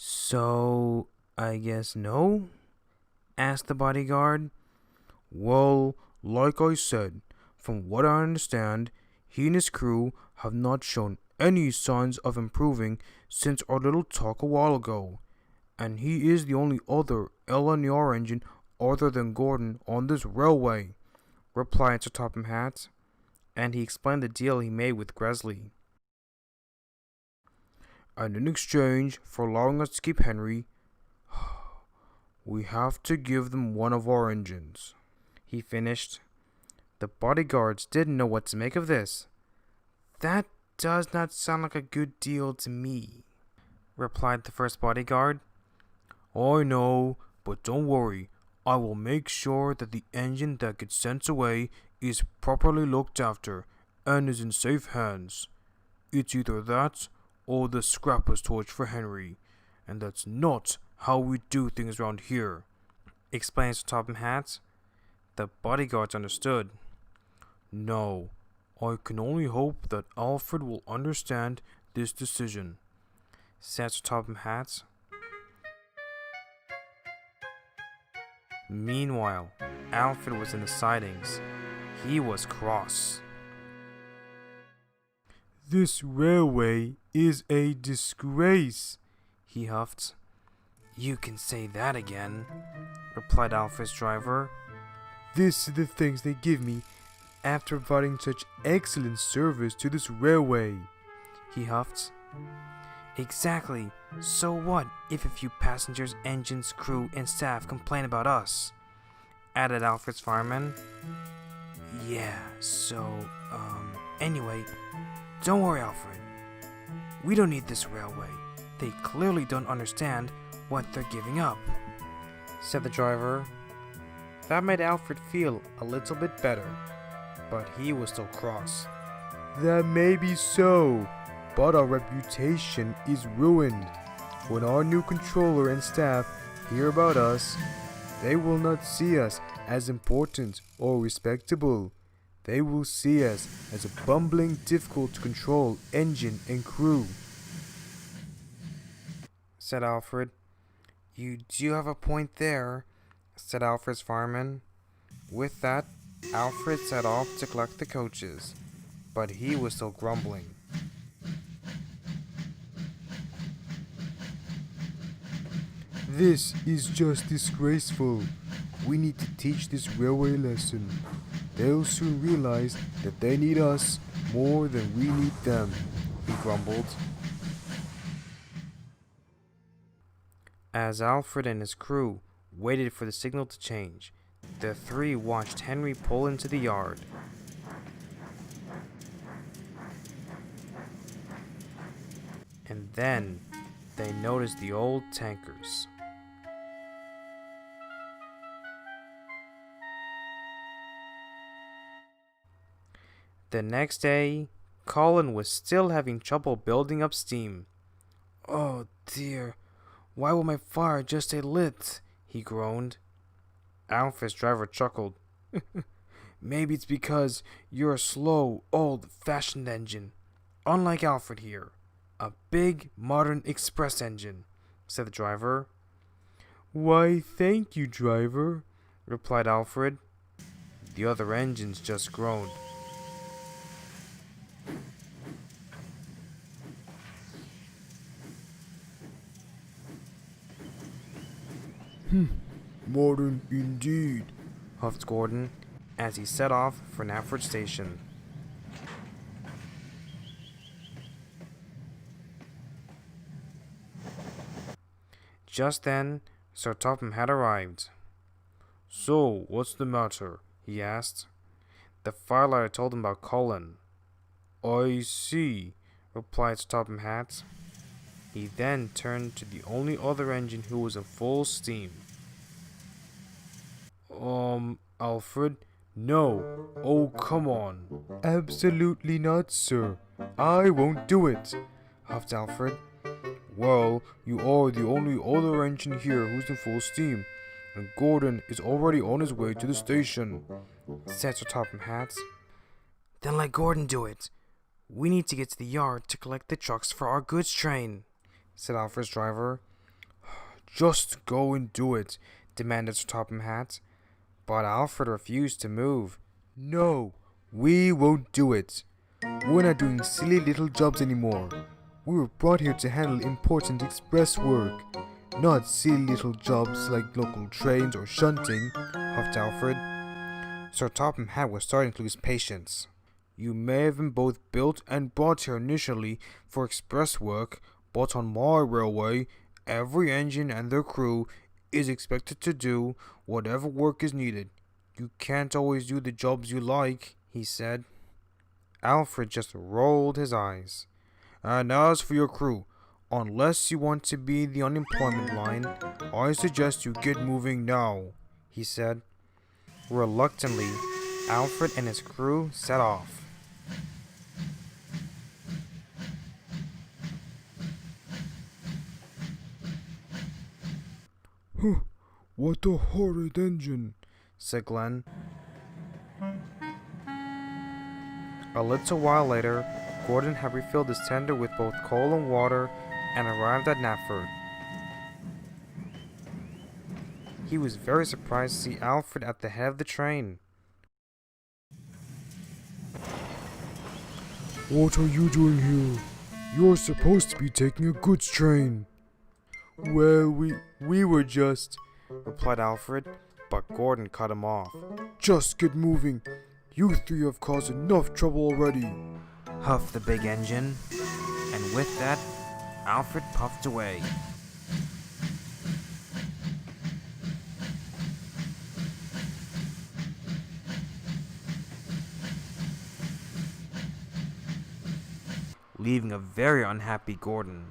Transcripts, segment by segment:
So, I guess no? Asked the bodyguard. Well, like I said, from what I understand, he and his crew have not shown any signs of improving since our little talk a while ago, and he is the only other LNR engine other than Gordon on this railway, replied Sir Topham Hatt, and he explained the deal he made with Gresley. And in exchange for allowing us to keep Henry, we have to give them one of our engines, he finished. The bodyguards didn't know what to make of this. That does not sound like a good deal to me, replied the first bodyguard. I know, but don't worry. I will make sure that the engine that gets sent away is properly looked after and is in safe hands. It's either that or the scrapper's torch for Henry, and that's not how we do things around here, explained Sir Topham Hatt. The bodyguards understood. No, I can only hope that Alfred will understand this decision, said Sir Topham Hatt. Meanwhile, Alfred was in the sidings. He was cross. This railway is a disgrace, he huffed. You can say that again, replied Alfred's driver. This is the things they give me after providing such excellent service to this railway, he huffed. Exactly. So what if a few passengers, engines, crew, and staff complain about us? Added Alfred's fireman. Yeah, so, anyway, don't worry, Alfred. We don't need this railway. They clearly don't understand what they're giving up, said the driver. That made Alfred feel a little bit better, but he was still cross. That may be so, but our reputation is ruined. When our new controller and staff hear about us, they will not see us as important or respectable. They will see us as a bumbling, difficult to control engine and crew, said Alfred. You do have a point there, said Alfred's fireman. With that, Alfred set off to collect the coaches, but he was still grumbling. This is just disgraceful. We need to teach this railway lesson. They'll soon realize that they need us more than we need them, he grumbled. As Alfred and his crew waited for the signal to change, the three watched Henry pull into the yard. And then they noticed the old tankers. The next day, Colin was still having trouble building up steam. Oh dear, why will my fire just stay lit? He groaned. Alfred's driver chuckled. Maybe it's because you're a slow, old-fashioned engine. Unlike Alfred here. A big, modern express engine, said the driver. Why, thank you, driver, replied Alfred. The other engines just groaned. Modern indeed, huffed Gordon as he set off for Alfred Station. Just then, Sir Topham had arrived. So, what's the matter? He asked. The firelighter told him about Colin. I see, replied Sir Topham Hatt. He then turned to the only other engine who was in full steam. Alfred? No. Oh, come on. Absolutely not, sir. I won't do it, huffed Alfred. Well, you are the only other engine here who's in full steam, and Gordon is already on his way to the station, said Sir Topham Hatt. Then let Gordon do it. We need to get to the yard to collect the trucks for our goods train, said Alfred's driver. Just go and do it, demanded Sir Topham Hatt. But Alfred refused to move. No, we won't do it. We're not doing silly little jobs anymore. We were brought here to handle important express work, not silly little jobs like local trains or shunting, huffed Alfred. Sir Topham Hatt was starting to lose patience. You may have been both built and brought here initially for express work, but on my railway, every engine and their crew is expected to do whatever work is needed. You can't always do the jobs you like, he said. Alfred just rolled his eyes. And as for your crew, unless you want to be the unemployment line, I suggest you get moving now, he said. Reluctantly, Alfred and his crew set off. Huh, what a horrid engine, said Glenn. A little while later, Gordon had refilled his tender with both coal and water and arrived at Knapford. He was very surprised to see Alfred at the head of the train. What are you doing here? You're supposed to be taking a goods train. Well, we were just, replied Alfred, but Gordon cut him off. Just get moving. You three have caused enough trouble already, huffed the big engine, and with that, Alfred puffed away. Leaving a very unhappy Gordon.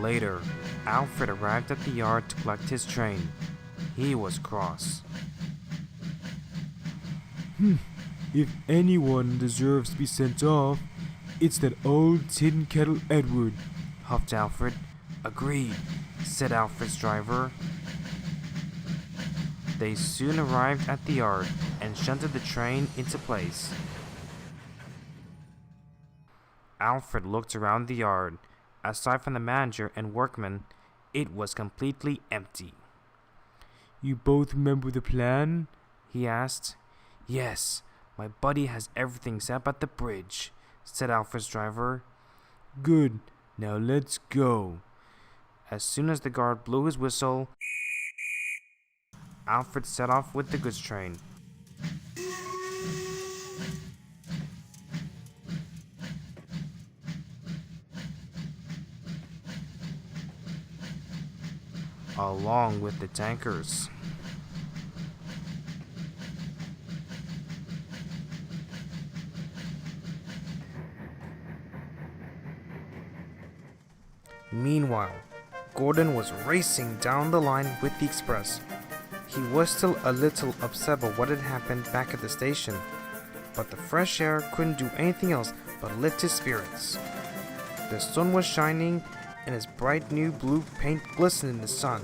Later, Alfred arrived at the yard to collect his train. He was cross. If anyone deserves to be sent off, it's that old tin kettle Edward, huffed Alfred. Agreed, said Alfred's driver. They soon arrived at the yard and shunted the train into place. Alfred looked around the yard. Aside from the manager and workmen, it was completely empty. You both remember the plan? He asked. Yes, my buddy has everything set up at the bridge, said Alfred's driver. Good, now let's go. As soon as the guard blew his whistle, Alfred set off with the goods train. Along with the tankers. Meanwhile, Gordon was racing down the line with the express. He was still a little upset about what had happened back at the station, but the fresh air couldn't do anything else but lift his spirits. The sun was shining, and his bright new blue paint glistened in the sun,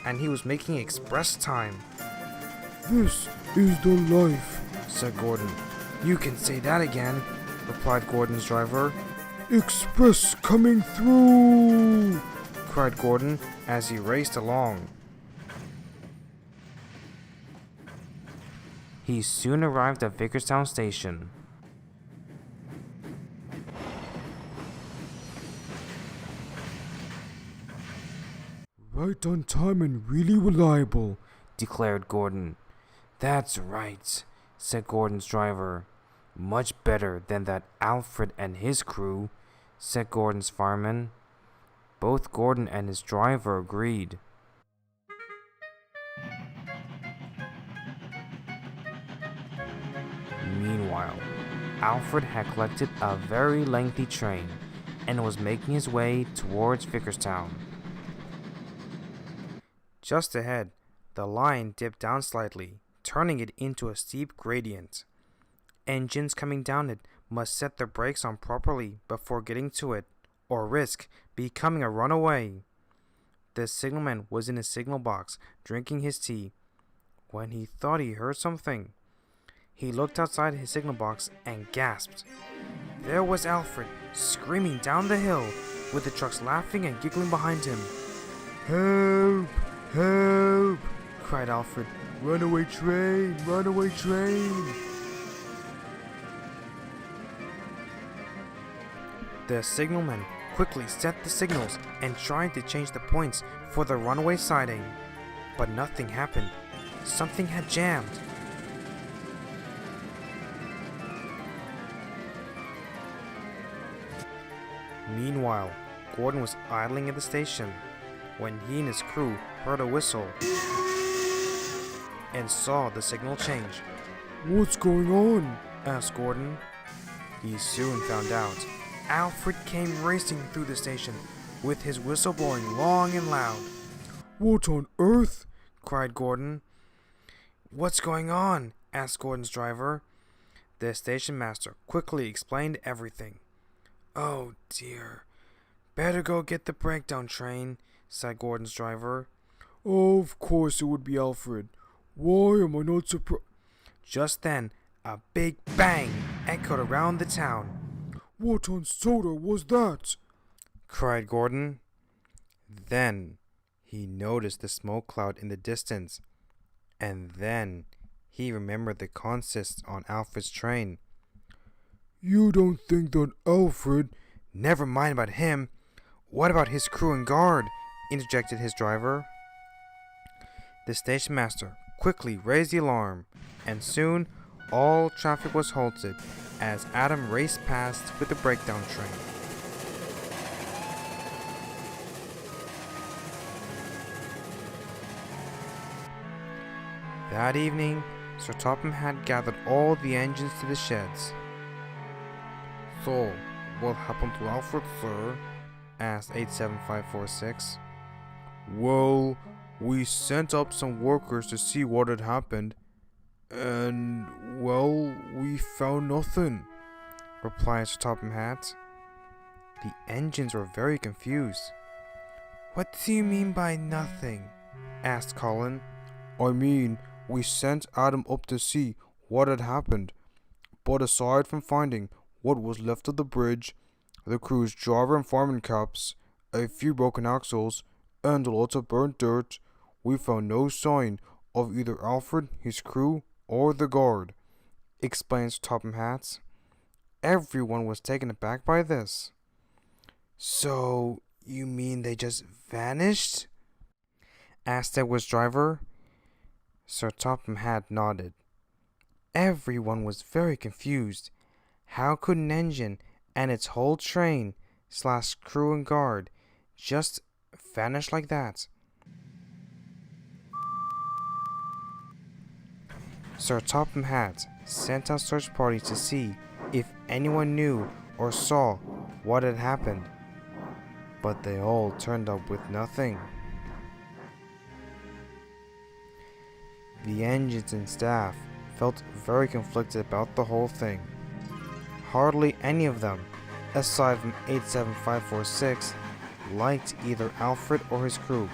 and he was making express time. This is the life, said Gordon. You can say that again, replied Gordon's driver. Express coming through, cried Gordon as he raced along. He soon arrived at Vickerstown Station. Right on time and really reliable, declared Gordon. That's right, said Gordon's driver. Much better than that Alfred and his crew, said Gordon's fireman. Both Gordon and his driver agreed. Meanwhile, Alfred had collected a very lengthy train and was making his way towards Vickerstown. Just ahead, the line dipped down slightly, turning it into a steep gradient. Engines coming down it must set their brakes on properly before getting to it, or risk becoming a runaway. The signalman was in his signal box, drinking his tea, when he thought he heard something. He looked outside his signal box and gasped. there was Alfred, screaming down the hill, with the trucks laughing and giggling behind him. Help! Help! Cried Alfred. Runaway train! Runaway train! The signalmen quickly set the signals and tried to change the points for the runaway siding. But nothing happened. Something had jammed. Meanwhile, Gordon was idling at the station when he and his crew heard a whistle and saw the signal change. What's going on? Asked Gordon. He soon found out. Alfred came racing through the station with his whistle blowing long and loud. What on earth? Cried Gordon. What's going on? Asked Gordon's driver. The station master quickly explained everything. Oh dear. Better go get the breakdown train, said Gordon's driver. Of course it would be Alfred. Why am I not surprised? Just then, a big bang echoed around the town. What on Sodor was that? Cried Gordon. Then he noticed the smoke cloud in the distance, and then he remembered the consists on Alfred's train. You don't think that Alfred... Never mind about him. What about his crew and guard? Interjected his driver. The station master quickly raised the alarm, and soon all traffic was halted as Adam raced past with the breakdown train. That evening, Sir Topham had gathered all the engines to the sheds. So, what happened to Alfred, sir? Asked 87546. Well, we sent up some workers to see what had happened, and, well, we found nothing, replied Sir Topham Hatt. The engines were very confused. What do you mean by nothing? Asked Colin. I mean, we sent Adam up to see what had happened, but aside from finding what was left of the bridge, the crew's driver and fireman caps, a few broken axles, and lots of burnt dirt, we found no sign of either Alfred, his crew, or the guard, explains Topham Hatt. Everyone was taken aback by this. So, you mean they just vanished? Asked Edward's driver. Sir Topham Hatt nodded. Everyone was very confused. How could an engine and its whole train / crew and guard just vanish like that? Sir Topham Hatt sent out search parties to see if anyone knew or saw what had happened, but they all turned up with nothing. The engines and staff felt very conflicted about the whole thing. Hardly any of them, aside from 87546, liked either Alfred or his crew,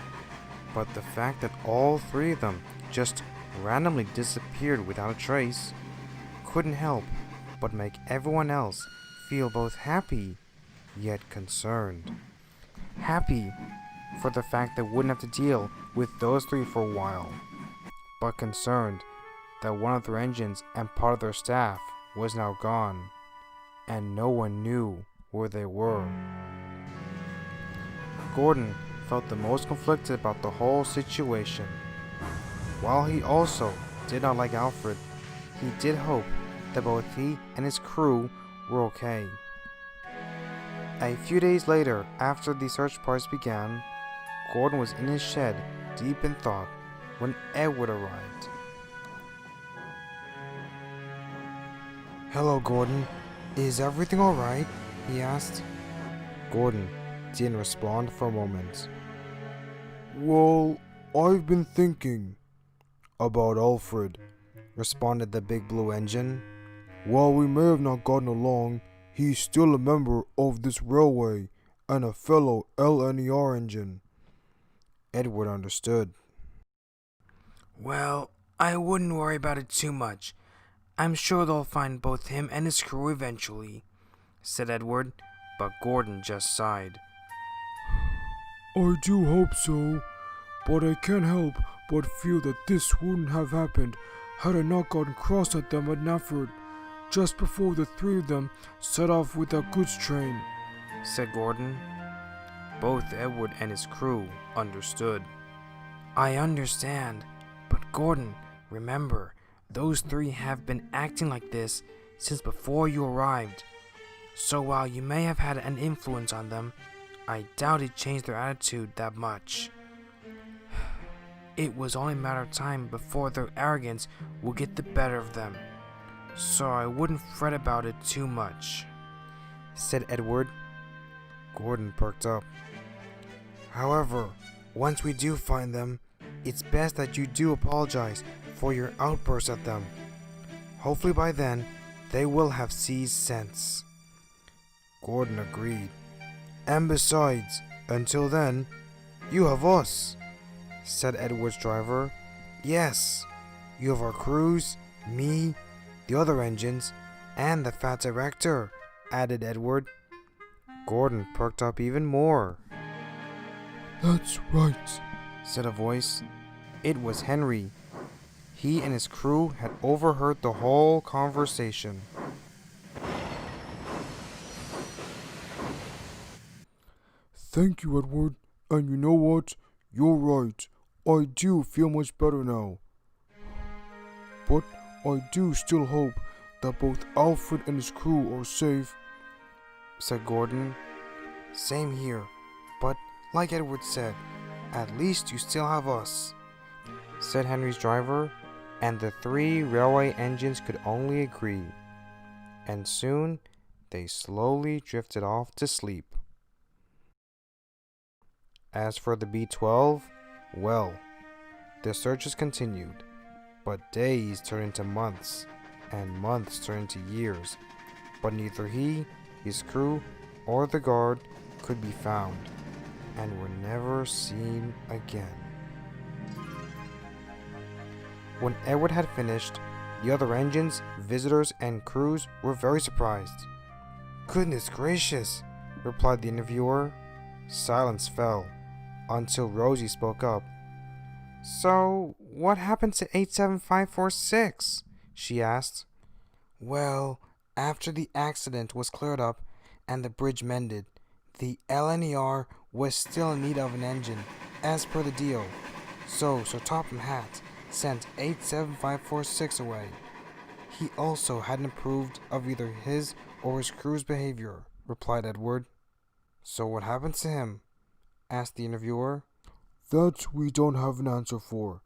but the fact that all three of them just randomly disappeared without a trace couldn't help but make everyone else feel both happy yet concerned. Happy for the fact they wouldn't have to deal with those three for a while, but concerned that one of their engines and part of their staff was now gone, and no one knew where they were. Gordon felt the most conflicted about the whole situation. While he also did not like Alfred, he did hope that both he and his crew were okay. A few days later, after the search parties began, Gordon was in his shed, deep in thought, when Edward arrived. "Hello, Gordon. Is everything alright?" he asked. Gordon didn't respond for a moment. Well, I've been thinking about Alfred, responded the big blue engine. While we may have not gotten along, he's still a member of this railway and a fellow LNER engine. Edward understood. Well, I wouldn't worry about it too much. I'm sure they'll find both him and his crew eventually, said Edward, but Gordon just sighed. I do hope so, but I can't help but feel that this wouldn't have happened had I not gotten cross at them at Nafford, just before the three of them set off with that goods train, said Gordon. Both Edward and his crew understood. I understand, but Gordon, remember, those three have been acting like this since before you arrived. So while you may have had an influence on them, I doubt it changed their attitude that much. It was only a matter of time before their arrogance will get the better of them, so I wouldn't fret about it too much, said Edward. Gordon perked up. However, once we do find them, it's best that you do apologize for your outburst at them. Hopefully by then, they will have seized sense. Gordon agreed. And besides, until then, you have us, said Edward's driver. Yes, you have our crews, me, the other engines, and the fat director, added Edward. Gordon perked up even more. That's right, said a voice. It was Henry. He and his crew had overheard the whole conversation. Thank you, Edward. And you know what? You're right. I do feel much better now. But I do still hope that both Alfred and his crew are safe, said Gordon. Same here. But like Edward said, at least you still have us, said Henry's driver, and the three railway engines could only agree. And soon they slowly drifted off to sleep. As for the B-12, well, the searches continued, but days turned into months, and months turned into years, but neither he, his crew, or the guard could be found, and were never seen again. When Edward had finished, the other engines, visitors, and crews were very surprised. Goodness gracious, replied the interviewer. Silence fell, until Rosie spoke up. So, what happened to 87546? She asked. Well, after the accident was cleared up and the bridge mended, the LNER was still in need of an engine, as per the deal. So Sir Topham Hatt sent 87546 away. He also hadn't approved of either his or his crew's behavior, replied Edward. So what happened to him? Asked the interviewer. That we don't have an answer for,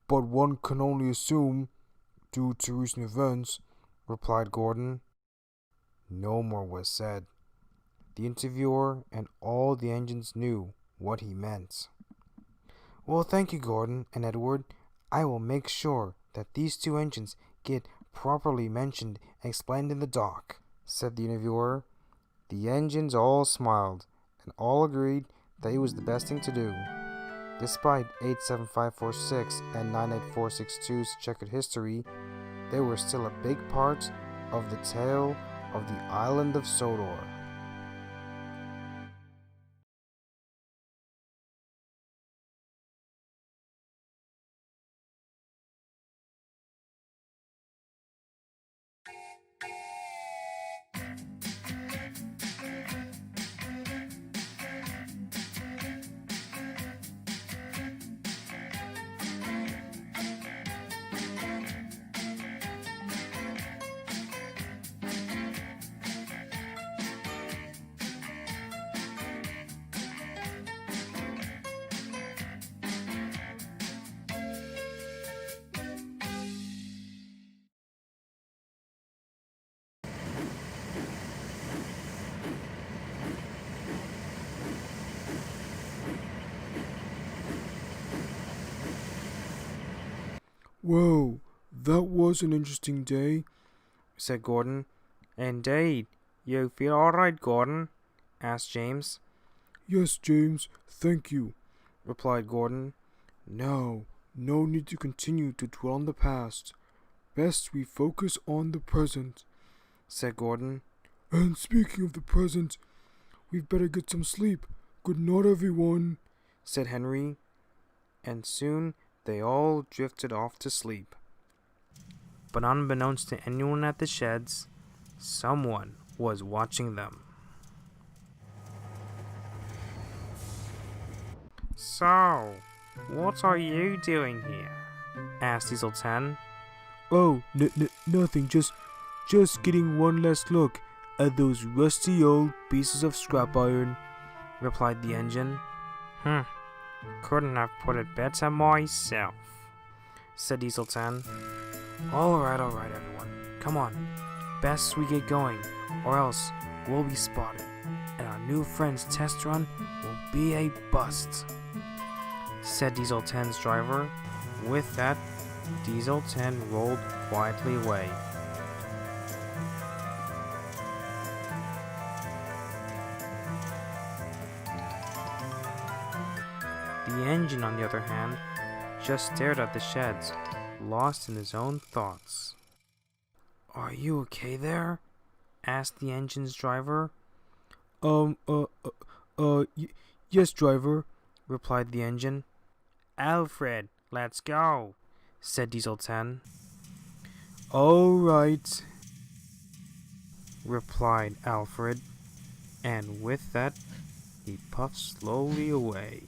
but one can only assume, due to recent events, replied Gordon. No more was said. The interviewer and all the engines knew what he meant. Well, thank you, Gordon and Edward. I will make sure that these two engines get properly mentioned and explained in the dock, said the interviewer. The engines all smiled and all agreed that it was the best thing to do. Despite 87546 and 98462's checkered history, they were still a big part of the tale of the island of Sodor. Whoa, that was an interesting day, said Gordon. Indeed. You feel all right, Gordon? Asked James. Yes, James, thank you, replied Gordon. Now, no need to continue to dwell on the past. Best we focus on the present, said Gordon. And speaking of the present, we've better get some sleep. Good night, everyone, said Henry, and soon they all drifted off to sleep. But unbeknownst to anyone at the sheds, someone was watching them. So, what are you doing here? Asked Diesel 10. Oh, nothing. Just getting one last look at those rusty old pieces of scrap iron, replied the engine. Couldn't have put it better myself, said Diesel 10. Alright, everyone. Come on. Best we get going, or else we'll be spotted, and our new friend's test run will be a bust, said Diesel 10's driver. With that, Diesel 10 rolled quietly away. The engine, on the other hand, just stared at the sheds, lost in his own thoughts. Are you okay there? Asked the engine's driver. Yes, driver, replied the engine. Alfred, let's go, said Diesel 10. All right, replied Alfred, and with that, he puffed slowly away.